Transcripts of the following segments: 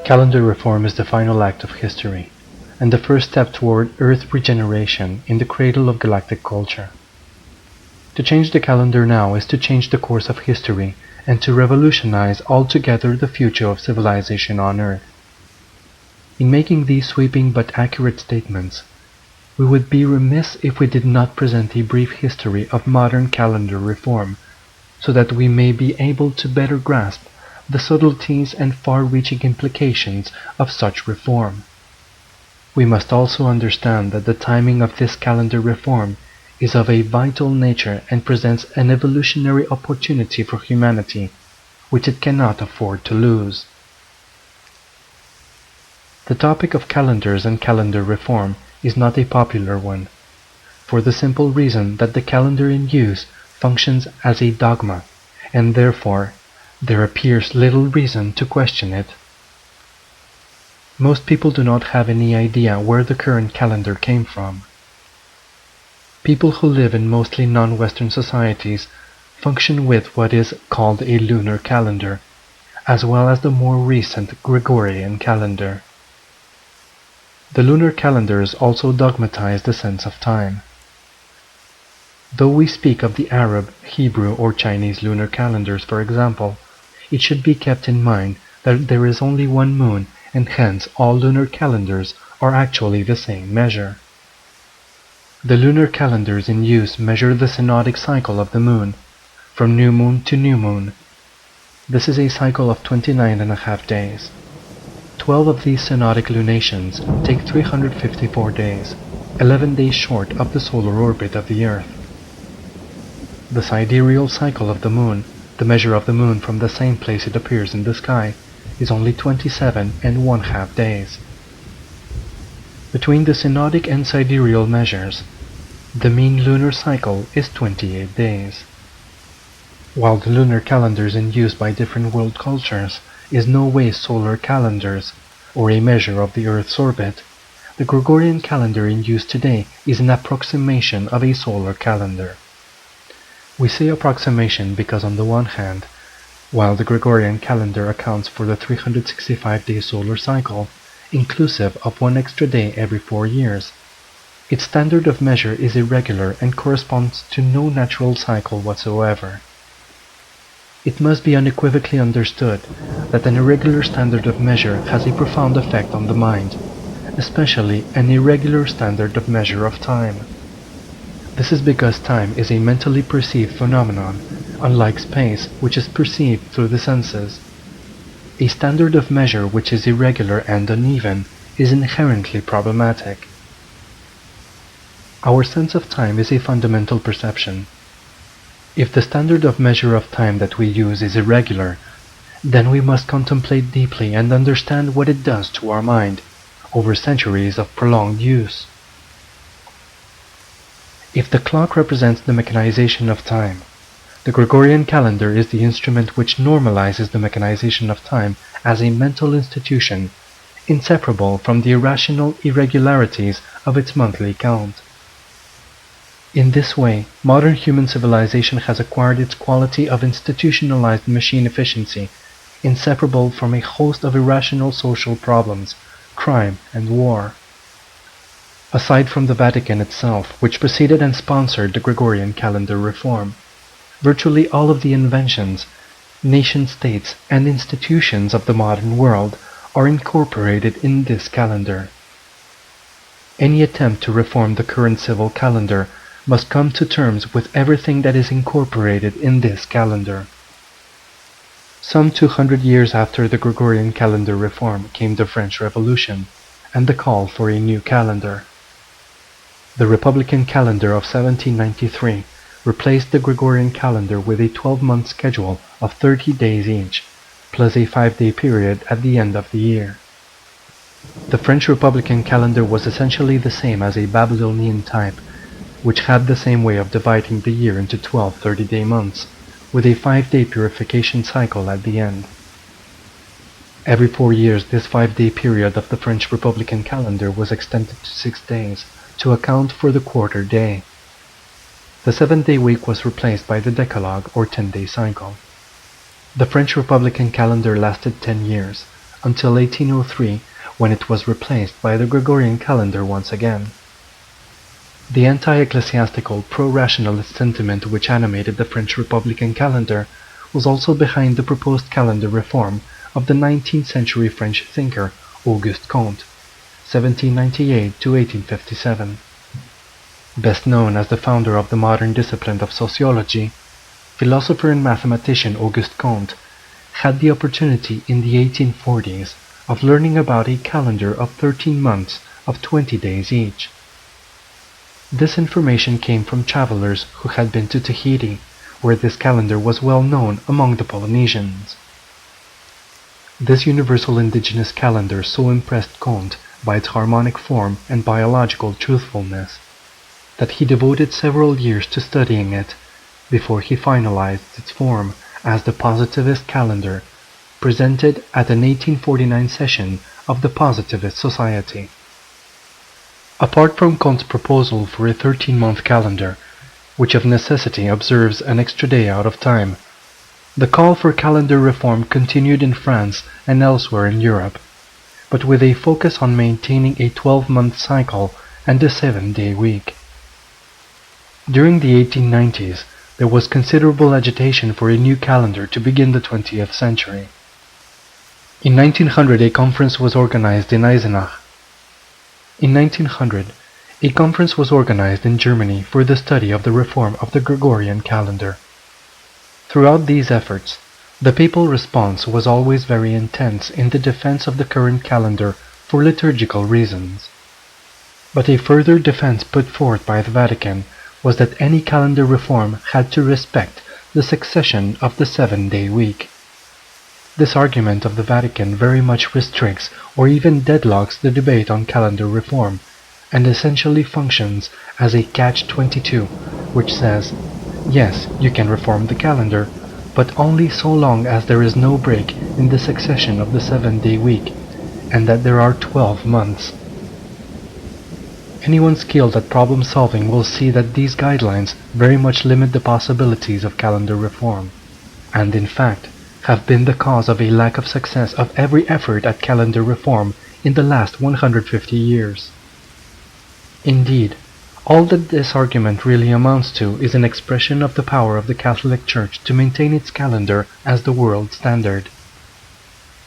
Calendar reform is the final act of history, and the first step toward Earth regeneration in the cradle of galactic culture. To change the calendar now is to change the course of history and to revolutionize altogether the future of civilization on Earth. In making these sweeping but accurate statements, we would be remiss if we did not present a brief history of modern calendar reform, so that we may be able to better grasp the subtleties and far-reaching implications of such reform. We must also understand that the timing of this calendar reform is of a vital nature and presents an evolutionary opportunity for humanity, which it cannot afford to lose. The topic of calendars and calendar reform is not a popular one, for the simple reason that the calendar in use functions as a dogma, and therefore there appears little reason to question it. Most people do not have any idea where the current calendar came from. People who live in mostly non-Western societies function with what is called a lunar calendar, as well as the more recent Gregorian calendar. The lunar calendars also dogmatize the sense of time. Though we speak of the Arab, Hebrew, or Chinese lunar calendars, for example, it should be kept in mind that there is only one moon, and hence all lunar calendars are actually the same measure. The lunar calendars in use measure the synodic cycle of the moon, from new moon to new moon. This is a cycle of 29.5 days. 12 of these synodic lunations take 354 days, 11 days short of the solar orbit of the Earth. The sidereal cycle of the moon, the measure of the moon from the same place it appears in the sky, is only 27.5 days. Between the synodic and sidereal measures, the mean lunar cycle is 28 days. While the lunar calendars in use by different world cultures is no way solar calendars, or a measure of the Earth's orbit, the Gregorian calendar in use today is an approximation of a solar calendar. We say approximation because on the one hand, while the Gregorian calendar accounts for the 365-day solar cycle, inclusive of one extra day every 4 years, its standard of measure is irregular and corresponds to no natural cycle whatsoever. It must be unequivocally understood that an irregular standard of measure has a profound effect on the mind, especially an irregular standard of measure of time. This is because time is a mentally perceived phenomenon, unlike space, which is perceived through the senses. A standard of measure which is irregular and uneven is inherently problematic. Our sense of time is a fundamental perception. If the standard of measure of time that we use is irregular, then we must contemplate deeply and understand what it does to our mind over centuries of prolonged use. If the clock represents the mechanization of time, the Gregorian calendar is the instrument which normalizes the mechanization of time as a mental institution, inseparable from the irrational irregularities of its monthly count. In this way, modern human civilization has acquired its quality of institutionalized machine efficiency, inseparable from a host of irrational social problems, crime and war. Aside from the Vatican itself, which preceded and sponsored the Gregorian calendar reform, virtually all of the inventions, nation-states, and institutions of the modern world are incorporated in this calendar. Any attempt to reform the current civil calendar must come to terms with everything that is incorporated in this calendar. Some 200 years after the Gregorian calendar reform came the French Revolution and the call for a new calendar. The Republican calendar of 1793 replaced the Gregorian calendar with a 12-month schedule of 30 days each, plus a 5-day period at the end of the year. The French Republican calendar was essentially the same as a Babylonian type, which had the same way of dividing the year into 12 30-day months, with a 5-day purification cycle at the end. Every 4 years this 5-day period of the French Republican calendar was extended to 6 days, to account for the quarter day. The 7-day week was replaced by the Decalogue or 10-day cycle. The French Republican calendar lasted 10 years, until 1803, when it was replaced by the Gregorian calendar once again. The anti-ecclesiastical, pro-rationalist sentiment which animated the French Republican calendar was also behind the proposed calendar reform of the 19th century French thinker Auguste Comte, 1798 to 1857. Best known as the founder of the modern discipline of sociology, philosopher and mathematician Auguste Comte had the opportunity in the 1840s of learning about a calendar of 13 months of 20 days each. This information came from travelers who had been to Tahiti, where this calendar was well known among the Polynesians. This universal indigenous calendar so impressed Comte by its harmonic form and biological truthfulness that he devoted several years to studying it before he finalized its form as the Positivist calendar, presented at an 1849 session of the Positivist Society. Apart from Comte's proposal for a 13-month calendar, which of necessity observes an extra day out of time, the call for calendar reform continued in France and elsewhere in Europe, but with a focus on maintaining a 12-month cycle and a 7-day week. During the 1890s, there was considerable agitation for a new calendar to begin the 20th century. In 1900, a conference was organized in Eisenach. In 1900, a conference was organized in Germany for the study of the reform of the Gregorian calendar. Throughout these efforts, the papal response was always very intense in the defense of the current calendar for liturgical reasons. But a further defense put forth by the Vatican was that any calendar reform had to respect the succession of the 7-day week. This argument of the Vatican very much restricts or even deadlocks the debate on calendar reform, and essentially functions as a catch-22, which says, yes, you can reform the calendar, but only so long as there is no break in the succession of the 7-day week, and that there are 12 months. Anyone skilled at problem solving will see that these guidelines very much limit the possibilities of calendar reform, and in fact have been the cause of a lack of success of every effort at calendar reform in the last 150 years. Indeed, all that this argument really amounts to is an expression of the power of the Catholic Church to maintain its calendar as the world standard.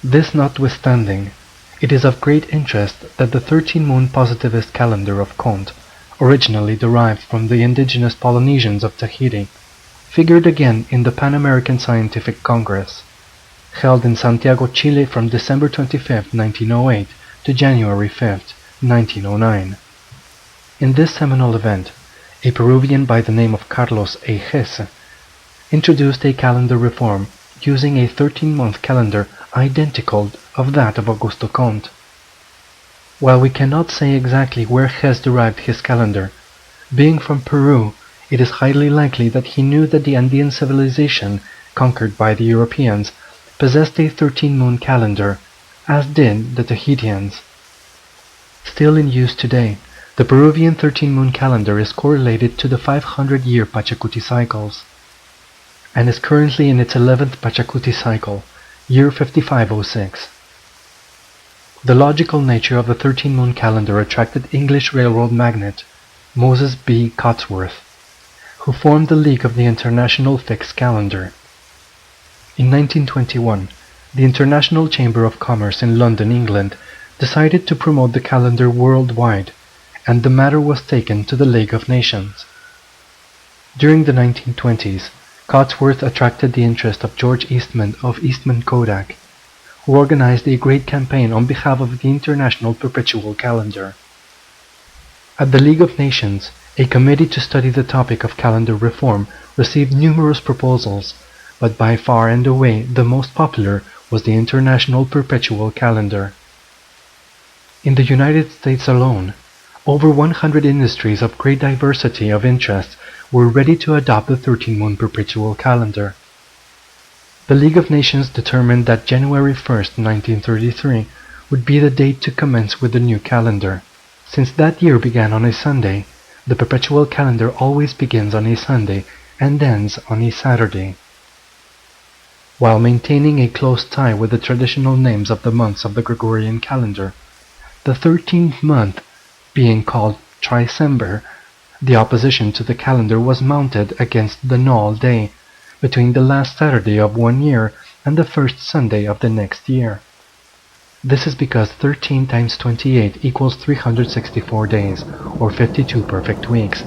This notwithstanding, it is of great interest that the 13-moon positivist calendar of Comte, originally derived from the indigenous Polynesians of Tahiti, figured again in the Pan-American Scientific Congress, held in Santiago, Chile from December 25, 1908 to January 5, 1909. In this seminal event, a Peruvian by the name of Carlos A. José introduced a calendar reform using a 13-month calendar identical of that of Augusto Comte. While we cannot say exactly where José derived his calendar, being from Peru, it is highly likely that he knew that the Andean civilization, conquered by the Europeans, possessed a 13-moon calendar, as did the Tahitians. Still in use today, the Peruvian 13-moon calendar is correlated to the 500-year Pachacuti cycles, and is currently in its 11th Pachacuti cycle, year 5506. The logical nature of the 13-moon calendar attracted English railroad magnate Moses B. Cotsworth, who formed the League of the International Fixed Calendar. In 1921, the International Chamber of Commerce in London, England, decided to promote the calendar worldwide, and the matter was taken to the League of Nations. During the 1920s, Cotsworth attracted the interest of George Eastman of Eastman Kodak, who organized a great campaign on behalf of the International Perpetual Calendar. At the League of Nations, a committee to study the topic of calendar reform received numerous proposals, but by far and away the most popular was the International Perpetual Calendar. In the United States alone, over 100 industries of great diversity of interest were ready to adopt the 13-moon perpetual calendar. The League of Nations determined that January 1st, 1933 would be the date to commence with the new calendar. Since that year began on a Sunday, the perpetual calendar always begins on a Sunday and ends on a Saturday. while maintaining a close tie with the traditional names of the months of the Gregorian calendar, the 13th month being called Tricember. The opposition to the calendar was mounted against the null day, between the last Saturday of one year and the first Sunday of the next year. This is because 13 times 28 equals 364 days, or 52 perfect weeks,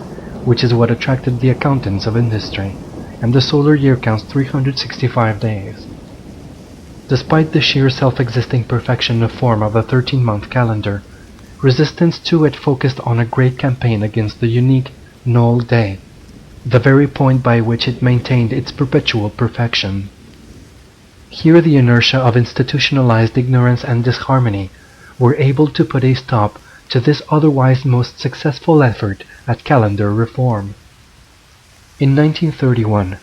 which is what attracted the accountants of industry, and the solar year counts 365 days. Despite the sheer self-existing perfection of form of the 13-month calendar, resistance to it focused on a great campaign against the unique null day, the very point by which it maintained its perpetual perfection. Here the inertia of institutionalized ignorance and disharmony were able to put a stop to this otherwise most successful effort at calendar reform. In 1931,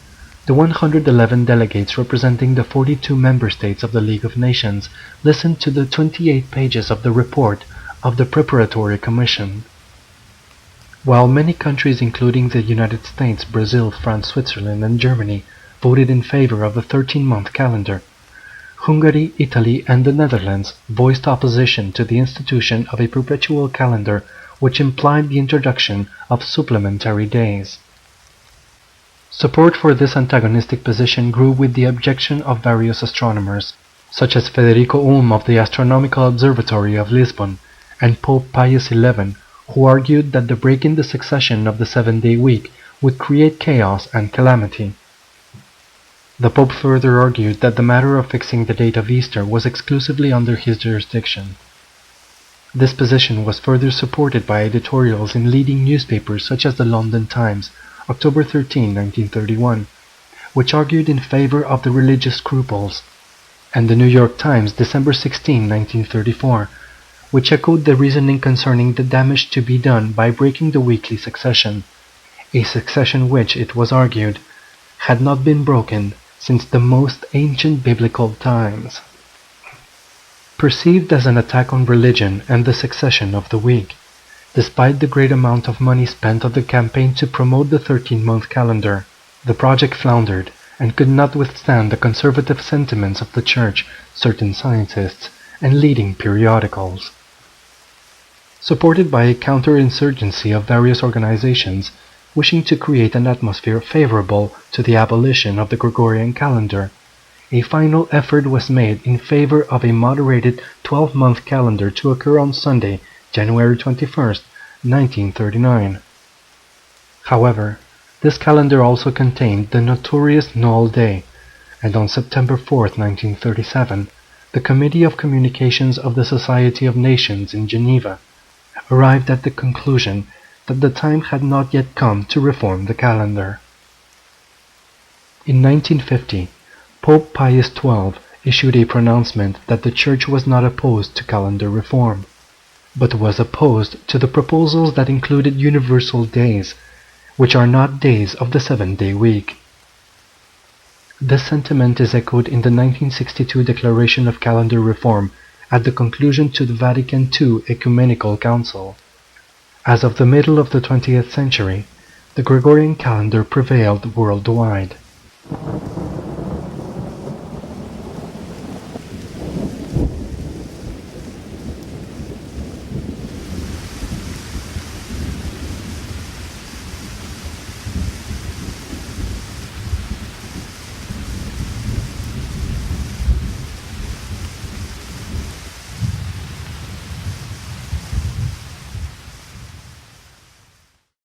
the 111 delegates representing the 42 member states of the League of Nations listened to the 28 pages of the report of the Preparatory Commission. While many countries including the United States, Brazil, France, Switzerland, and Germany voted in favor of the 13-month calendar, Hungary, Italy, and the Netherlands voiced opposition to the institution of a perpetual calendar which implied the introduction of supplementary days. Support for this antagonistic position grew with the objection of various astronomers, such as Federico Ulm of the Astronomical Observatory of Lisbon and Pope Pius XI, who argued that the break in the succession of the 7-day week would create chaos and calamity. The Pope further argued that the matter of fixing the date of Easter was exclusively under his jurisdiction. This position was further supported by editorials in leading newspapers such as the London Times, October 13, 1931, which argued in favor of the religious scruples, and the New York Times, December 16, 1934, which echoed the reasoning concerning the damage to be done by breaking the weekly succession, a succession which, it was argued, had not been broken since the most ancient biblical times. Perceived as an attack on religion and the succession of the week, despite the great amount of money spent on the campaign to promote the 13-month calendar, the project floundered and could not withstand the conservative sentiments of the Church, certain scientists, and leading periodicals. Supported by a counterinsurgency of various organizations wishing to create an atmosphere favorable to the abolition of the Gregorian calendar, a final effort was made in favor of a moderated 12-month calendar to occur on Sunday, January 21, 1939. However, this calendar also contained the notorious null day, and on September 4, 1937, the Committee of Communications of the Society of Nations in Geneva arrived at the conclusion that the time had not yet come to reform the calendar. In 1950, Pope Pius XII issued a pronouncement that the Church was not opposed to calendar reform, but was opposed to the proposals that included universal days, which are not days of the 7-day week. This sentiment is echoed in the 1962 Declaration of Calendar Reform at the conclusion to the Vatican II Ecumenical Council. As of the middle of the 20th century, the Gregorian calendar prevailed worldwide.